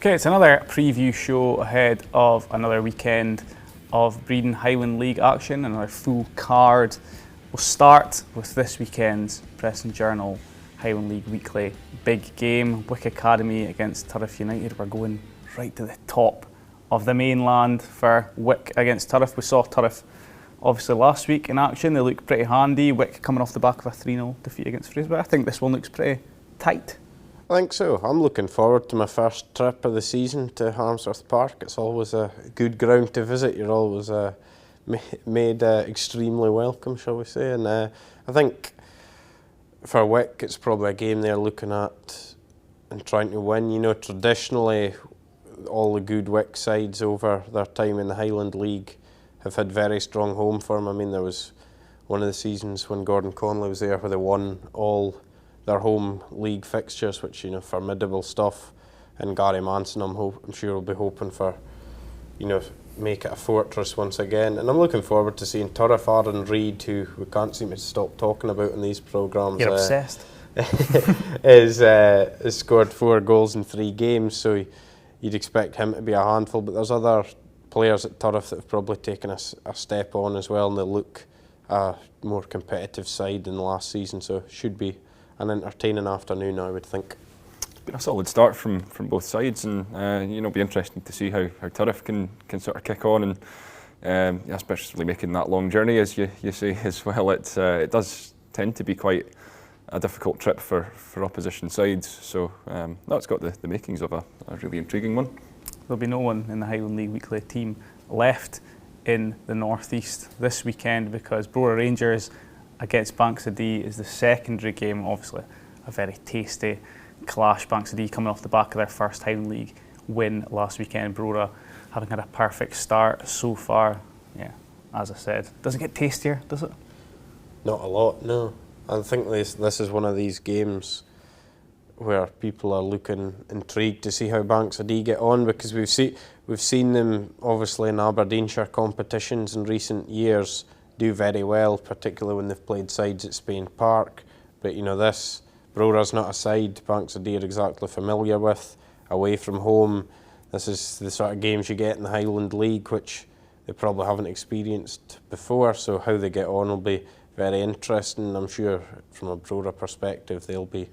Okay, it's another preview show ahead of another weekend of Breedon Highland League action, another full card. We'll start with this weekend's Press and Journal Highland League Weekly big game, Wick Academy against Turriff United. We're going right to the top of the mainland for Wick against Turriff. We saw Turriff obviously last week in action. They look pretty handy. Wick coming off the back of a 3-0 defeat against Fraser. I think this one looks pretty tight. I think so. I'm looking forward to my first trip of the season to Harmsworth Park. It's always a good ground to visit. You're always made extremely welcome, shall we say. And I think for Wick, it's probably a game they're looking at and trying to win. You know, traditionally, all the good Wick sides over their time in the Highland League have had very strong home form. I mean, there was one of the seasons when Gordon Conley was there where they won all their home league fixtures, which, you know, formidable stuff. And Gary Manson, I'm sure, will be hoping for, you know, make it a fortress once again. And I'm looking forward to seeing Turriff. Aaron Reid, who we can't seem to stop talking about in these programmes. You're obsessed. Has scored 4 goals in 3 games, so you'd expect him to be a handful. But there's other players at Turriff that have probably taken a step on as well, and they look a more competitive side than last season, so it should be an entertaining afternoon, I would think. It's been a solid start from both sides, and you know, it'll be interesting to see how Turriff can sort of kick on, and especially making that long journey, as you say as well. It does tend to be quite a difficult trip for opposition sides, so no, it's got the makings of a really intriguing one. There'll be no one in the Highland League Weekly team left in the North East this weekend because Brora Rangers against Banks of Dee is the secondary game. Obviously a very tasty clash. Banks of Dee coming off the back of their first Highland League win last weekend. Brora having had a perfect start so far. Yeah, as I said, doesn't get tastier, does it? Not a lot, no. I think this is one of these games where people are looking intrigued to see how Banks of Dee get on, because we've seen them obviously in Aberdeenshire competitions in recent years do very well, particularly when they've played sides at Spain Park. But you know, Brora's not a side Banks of Dee are exactly familiar with. Away from home, this is the sort of games you get in the Highland League, which they probably haven't experienced before, so how they get on will be very interesting. I'm sure from a Brora perspective they'll be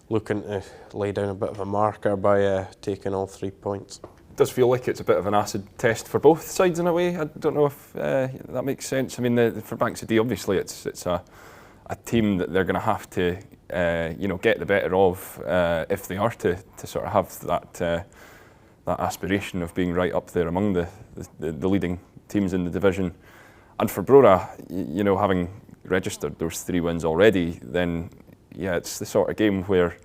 looking to lay down a bit of a marker by taking all 3 points. It does feel like it's a bit of an acid test for both sides in a way. I don't know if that makes sense. I mean, for Banks of Dee, obviously it's a team that they're going to have to you know, get the better of if they are to sort of have that aspiration of being right up there among the leading teams in the division. And for Brora, you know, having registered those 3 wins already, then yeah, it's the sort of game where,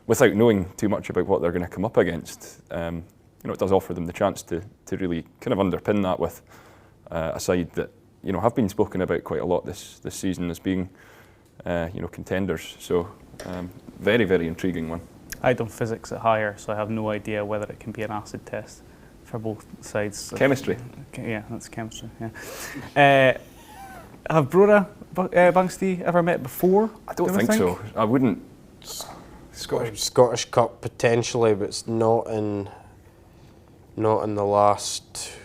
without knowing too much about what they're going to come up against, you know, it does offer them the chance to really kind of underpin that with a side that, you know, have been spoken about quite a lot this season as being, you know, contenders. So very, very intriguing one. I've done physics at higher, so I have no idea whether it can be an acid test for both sides. Chemistry. Yeah, that's chemistry. Yeah. Have Brora Banks of Dee ever met before? I don't think so. I wouldn't. Scottish Cup potentially, but it's not in the last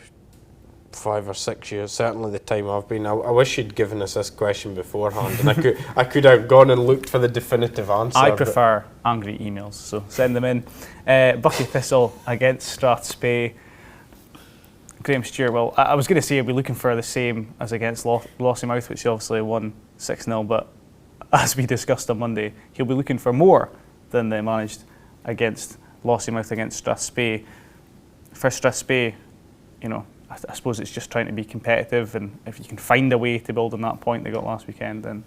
5 or 6 years. Certainly the time I've been. I wish you'd given us this question beforehand, and I could have gone and looked for the definitive answer. I prefer angry emails, so send them in. Buckie Thistle against Strathspey. Graham Stewart, well, I was going to say he'll be looking for the same as against Lossiemouth, which he obviously won 6-0, but as we discussed on Monday, he'll be looking for more than they managed against Lossiemouth against Strathspey. For Strathspey, you know, I suppose it's just trying to be competitive, and if you can find a way to build on that point they got last weekend, then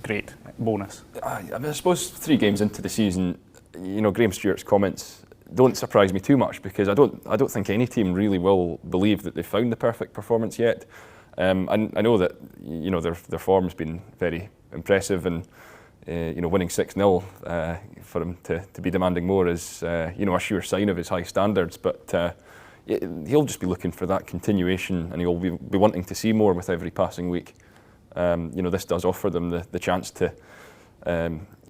great, bonus. I mean, I suppose 3 games into the season, you know, Graham Stewart's comments don't surprise me too much, because I don't think any team really will believe that they've found the perfect performance yet. I know that, you know, their form's been very impressive, and you know, winning 6-0 for him to be demanding more is you know, a sure sign of his high standards. But he'll just be looking for that continuation, and he'll be wanting to see more with every passing week. You know, this does offer them the chance to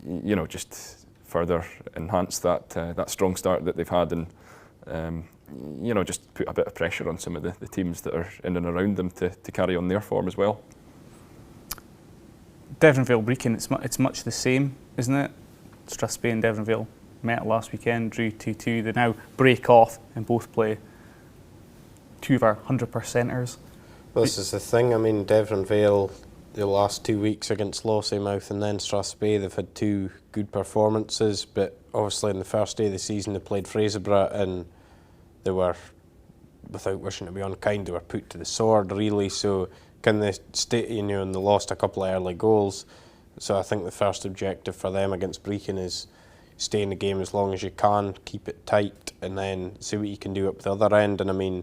you know, just further enhance that strong start that they've had, and just put a bit of pressure on some of the teams that are in and around them to carry on their form as well. Devonvale Brechin, it's much the same, isn't it? Strathspey and Devonvale met last weekend, drew 2-2. They now break off and both play two of our 100%ers. Well, this is the thing. I mean, Devonvale, the last 2 weeks against Lossiemouth and then Strathspey, they've had two good performances, but obviously in the first day of the season they played Fraserburgh and they were, without wishing to be unkind, they were put to the sword really. So can they stay, and they lost a couple of early goals. So I think the first objective for them against Brechin is stay in the game as long as you can, keep it tight, and then see what you can do up the other end. And I mean,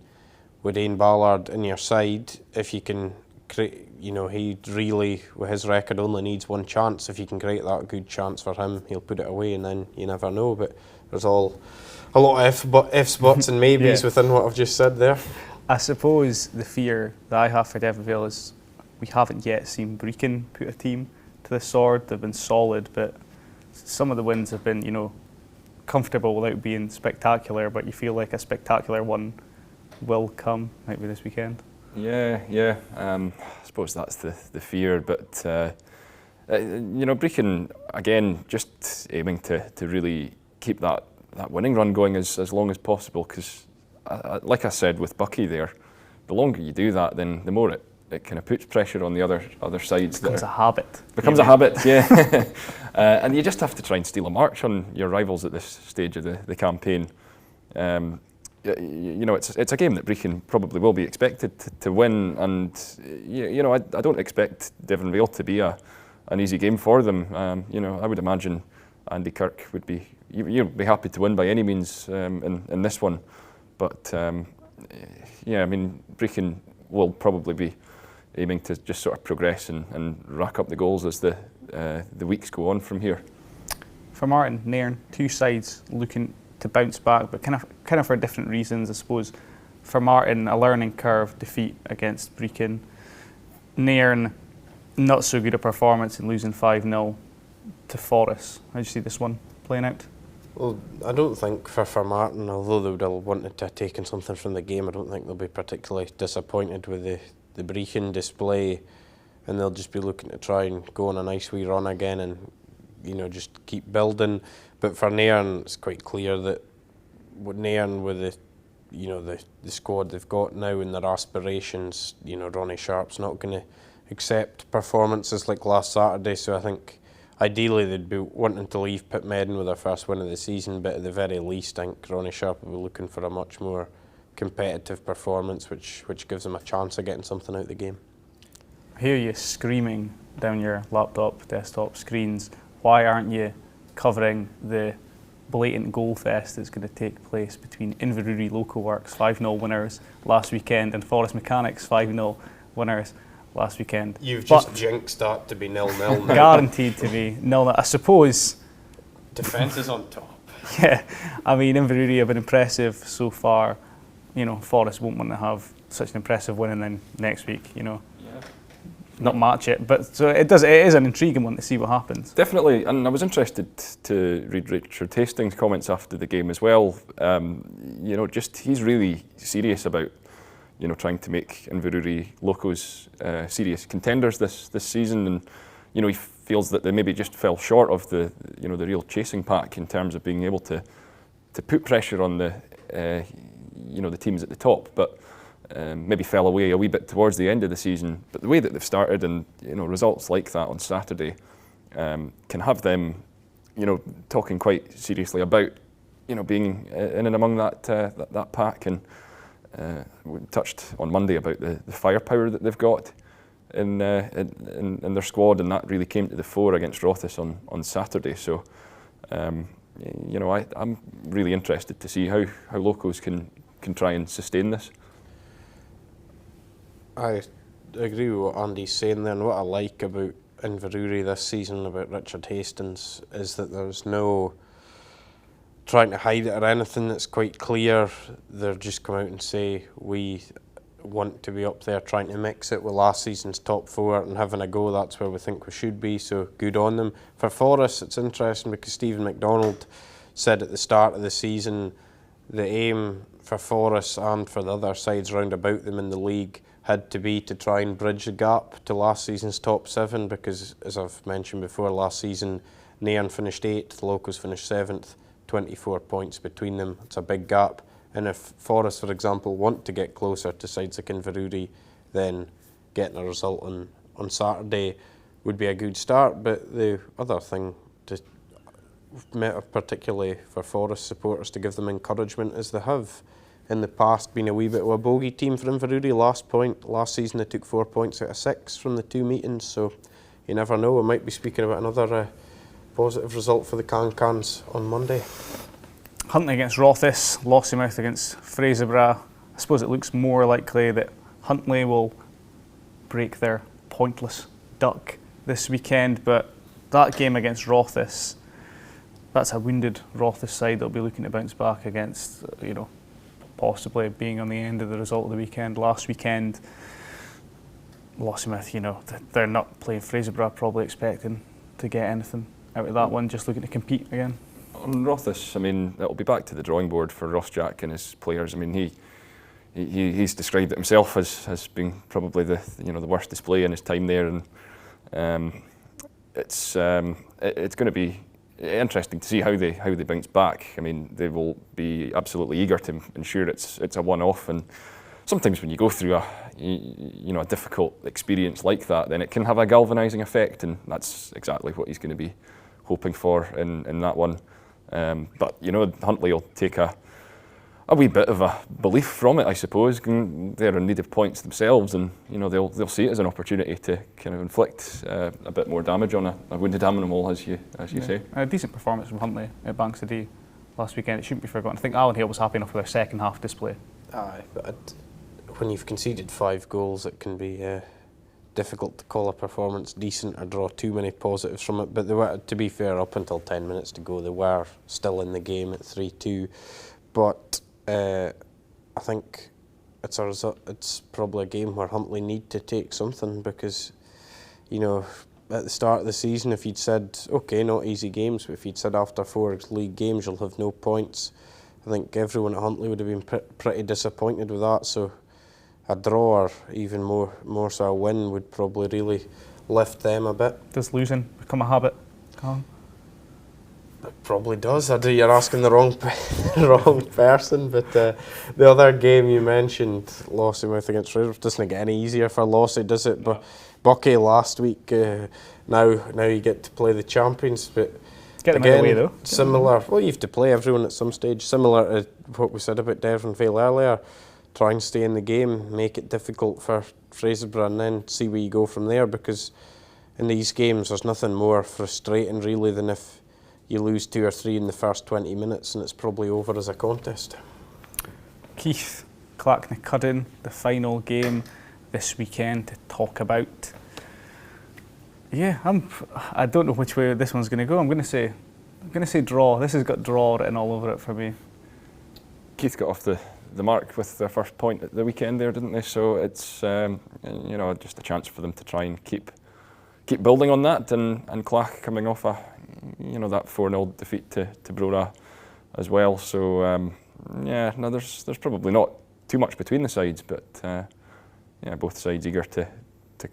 with Ian Ballard in your side, if you can create, he really, with his record, only needs one chance. If you can create that good chance for him, he'll put it away, and then you never know. But there's a lot of ifs, buts and maybes within what I've just said there. I suppose the fear that I have for Devonvale is we haven't yet seen Brechin put a team to the sword. They've been solid, but some of the wins have been, comfortable without being spectacular, but you feel like a spectacular one will come, might be this weekend. Yeah. I suppose that's the fear, but Brechin again just aiming to really keep that winning run going as long as possible, because like I said with Bucky there, the longer you do that, then the more it kind of puts pressure on the other sides. Becomes a habit. Becomes a habit, yeah. And you just have to try and steal a march on your rivals at this stage of the campaign. It's a game that Brechin probably will be expected to win, and I don't expect Devonvale to be an easy game for them. I would imagine Andy Kirk would be happy to win by any means in this one, but Brechin will probably be aiming to just sort of progress and rack up the goals as the weeks go on from here. For Martin, Nairn, two sides looking to bounce back, but kind of for different reasons, I suppose. For Martin, a learning curve defeat against Brechin. Nairn, not so good a performance in losing 5-0 to Forrest. How do you see this one playing out? Well, I don't think for Martin, although they would have wanted to have taken something from the game, I don't think they'll be particularly disappointed with the Brechin display, and they'll just be looking to try and go on a nice wee run again and just keep building. But for Nairn, it's quite clear that with Nairn, with the squad they've got now and their aspirations, Ronnie Sharp's not going to accept performances like last Saturday. So I think ideally they'd be wanting to leave Pitmedden with their first win of the season, but at the very least, I think Ronnie Sharp will be looking for a much more competitive performance, which gives them a chance of getting something out of the game. I hear you screaming down your laptop, desktop screens. Why aren't you covering the blatant goal fest that's going to take place between Inverurie Local Works 5-0 winners last weekend and Forest Mechanics 5-0 winners last weekend? You've just jinxed that to be 0-0 now. Guaranteed to be 0-0. I suppose defence is on top. Yeah, I mean, Inverurie have been impressive so far. Forest won't want to have such an impressive win and then next week, not match it. But so it is an intriguing one to see what happens. Definitely, and I was interested to read Richard Hastings' comments after the game as well. He's really serious about trying to make Inverurie Locos serious contenders this season, and he feels that they maybe just fell short of the real chasing pack in terms of being able to put pressure on the teams at the top, but maybe fell away a wee bit towards the end of the season. But the way that they've started, and results like that on Saturday can have them talking quite seriously about being in and among that pack. And we touched on Monday about the firepower that they've got in their squad, and that really came to the fore against Rothes on Saturday. So I'm really interested to see how Locos can try and sustain this. I agree with what Andy's saying there, and what I like about Inverurie this season, about Richard Hastings, is that there's no trying to hide it or anything. It's quite clear. They're just come out and say, we want to be up there trying to mix it with last season's top four and having a go. That's where we think we should be, so good on them. For Forrest, it's interesting because Stephen McDonald said at the start of the season the aim for Forest and for the other sides round about them in the league had to be to try and bridge the gap to last season's top 7, because, as I've mentioned before, last season Nairn finished 8th, Locos finished 7th, 24 points between them. It's a big gap, and if Forest, for example, want to get closer to sides like Inverurie, then getting a result on Saturday would be a good start. But the other thing, particularly for Forest supporters, to give them encouragement, is they have in the past been a wee bit of a bogey team for Inverurie. Last season they took 4 points out of 6 from the 2 meetings, so you never know, we might be speaking about another positive result for the Can-Cans on Monday. Huntly against Rothes, Lossiemouth against Fraserburgh. I suppose it looks more likely that Huntly will break their pointless duck this weekend, but that game against Rothes, that's a wounded Rothes side that'll be looking to bounce back against, possibly being on the end of the result of the weekend. Last weekend, Lossiemouth, they're not playing Fraserburgh, probably expecting to get anything out of that one, just looking to compete again. On Rothes, it'll be back to the drawing board for Ross Jack and his players. He's described it himself as being probably the worst display in his time there, and it's going to be interesting to see how they bounce back. They will be absolutely eager to ensure it's a one-off, and sometimes when you go through a difficult experience like that, then it can have a galvanising effect, and that's exactly what he's going to be hoping for in that one. But Huntly will take a wee bit of a belief from it, I suppose. They're in need of points themselves, and they'll see it as an opportunity to kind of inflict a bit more damage on a wounded animal, as you say. A decent performance from Huntly at Banks of Dee last weekend. It shouldn't be forgotten. I think Alan Hale was happy enough with their second half display. Aye, but when you've conceded 5 goals, it can be difficult to call a performance decent or draw too many positives from it. But they were, to be fair, up until 10 minutes to go, they were still in the game at 3-2. But I think it's probably a game where Huntly need to take something, because at the start of the season, if you'd said, okay, not easy games, but if you'd said after 4 league games you'll have no points, I think everyone at Huntly would have been pretty disappointed with that. So a draw, or even more so a win, would probably really lift them a bit. Does losing become a habit, Callum? It probably does. You're asking the wrong person. But the other game you mentioned, Lossiemouth against Fraser, doesn't get any easier for Lossie, does it? But Bucky last week. Now you get to play the champions, but get them out of the way, though. Similar. Well, you have to play everyone at some stage. Similar to what we said about Devon Vale earlier. Try and stay in the game, make it difficult for Fraserburgh, and then see where you go from there. Because in these games, there's nothing more frustrating really than if you lose 2 or 3 in the first 20 minutes and it's probably over as a contest. Keith, Clacknacuddin, the final game this weekend to talk about. Yeah, I don't know which way this one's going to go. I'm going to say draw. This has got draw written all over it for me. Keith got off the mark with their first point at the weekend there, didn't they? So it's just a chance for them to try and keep building on that, and Clach coming off that 4-0 defeat to Brora as well. So there's probably not too much between the sides, but both sides eager to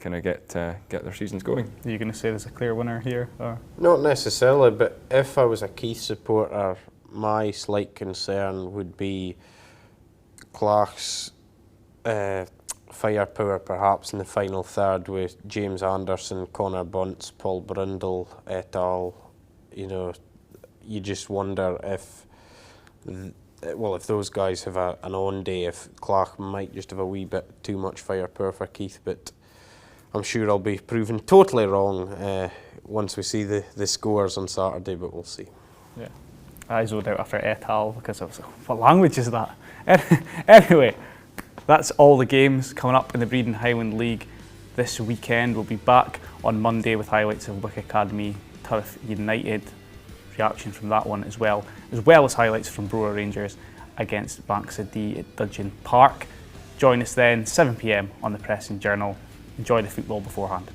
kind of get their seasons going. Are you going to say there's a clear winner here? Or? Not necessarily, but if I was a Keith supporter, my slight concern would be Clach's firepower perhaps in the final third, with James Anderson, Connor Bunce, Paul Brindle et al. You just wonder if those guys have an on day, if Clach might just have a wee bit too much firepower for Keith. But I'm sure I'll be proven totally wrong once we see the scores on Saturday, but we'll see. Yeah, I zoned out after et al. Because I was like, what language is that? Anyway, that's all the games coming up in the Breedon Highland League this weekend. We'll be back on Monday with highlights of Wick Academy, Turriff United, reaction from that one as well as highlights from Brora Rangers against Banks of Dee at Dudgeon Park. Join us then, 7 p.m. on the Press and Journal. Enjoy the football beforehand.